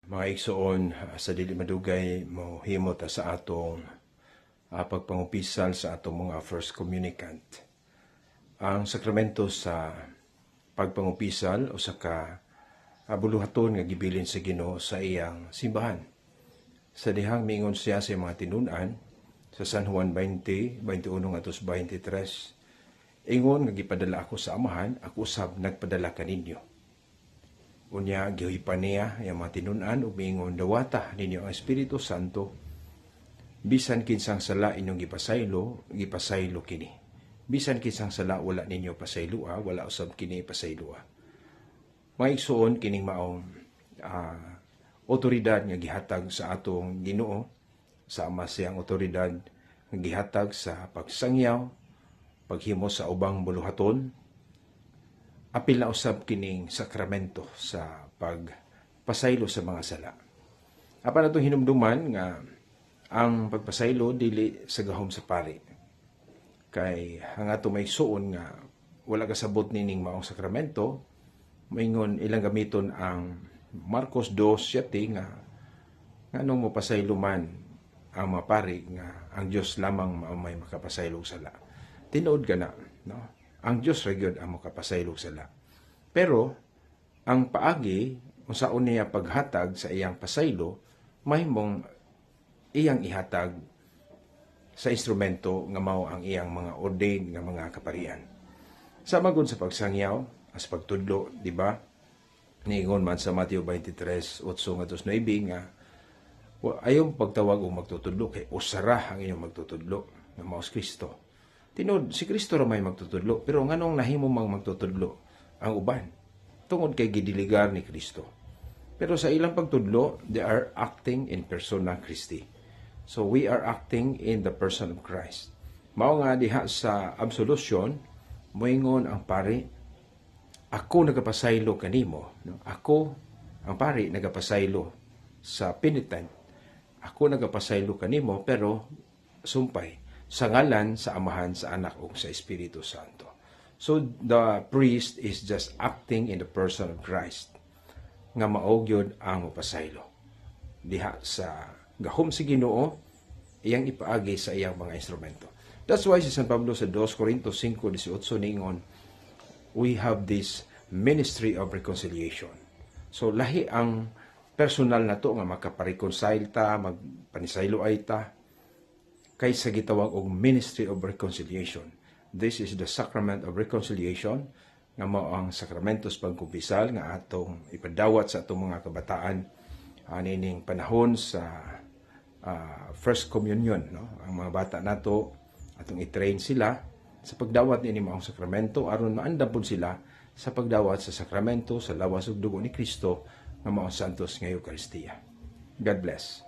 Mga igsoon, sa dili madugay mo himot sa atong pagpangupisal sa atong mga first communicant. Ang sakramento sa pagpangupisal o sa buluhaton nga gibilin sa Ginoo sa iyang simbahan. Sa dihang mingon siya sa mga tinunan sa San Juan 20:21-23, ingon nga gipadala ako sa Amahan, ako usab nagpadala kaninyo. Unya gihipan niya ang mga tinunan ug miingon, dawata ninyo ang Espiritu Santo, bisan kinsang sala inyong gipasaylo kini. Bisan kinsang sala wala ninyo pasaylua, wala usab kini pasaylua. Mga igsoon, kining maong otoridad nga gihatag sa atong Ginoo, sa Ama siyang otoridad nga gihatag sa pagsangyaw, paghimo sa ubang buluhaton, apil na usab kining sakramento sa pagpasaylo sa mga sala. Apan natong hinumduman nga ang pagpasaylo dili sa gahom sa pari. Kay ang ato may suon nga wala kasabot nining maong sakramento, maingon ilang gamiton ang Marcos 2:7 nga nganong mapasaylo man ang mga pari nga ang Dios lamang may makapasaylo sala. Tinuod ka na, no? Ang Diyos ra gyud ang makapasaylog sala. Pero ang paagi unsaon niya paghatag sa iyang pasaylo, mahimong iyang ihatag sa instrumento nga mao ang iyang mga ordained nga mga kaparian. Sama gud sa pagsangyaw, as pagtudlo, di ba? Niingon man sa Mateo 23:8-9 nga ayaw pagtawag og magtutudlo kay usara ang inyong magtutudlo nga mao si Kristo. Tinod, si Kristo ra may magtutudlo, pero nganong nahimo mang magtutudlo ang uban? Tungod kay gidiligar ni Kristo. Pero sa ilang pagtudlo, they are acting in persona Christi. So we are acting in the person of Christ. Mao nga diha sa absolution, moingon ang pari, ako nagapasaylo kanimo. No? Ako, ang pari, nagapasaylo sa penitent. Ako nagapasaylo kanimo, pero sumpay sa ngalan sa Amahan, sa Anak ug sa Espiritu Santo. So the priest is just acting in the person of Christ nga mao gyud ang mapasaylo diha sa gahom si Ginoo, iyang ipaagi sa iyang mga instrumento. That's why si San Pablo sa 2 Corintios 5:18 ningon, we have this ministry of reconciliation. So lahi ang personal na to nga makapareconcile ta, magpanisaylo ay ta, kaysa gitawag og Ministry of Reconciliation. This is the Sacrament of Reconciliation, nga mao ang sakramentos pagkumpisal nga atong ipadawat sa atong mga kabataan nining panahon sa First Communion. No? Ang mga bata nato, atong i-train sila sa pagdawat ni maong sakramento aron maandam pud sila sa pagdawat sa sakramento sa lawas ug dugo ni Kristo nga mao santos nga Eucharistia. God bless.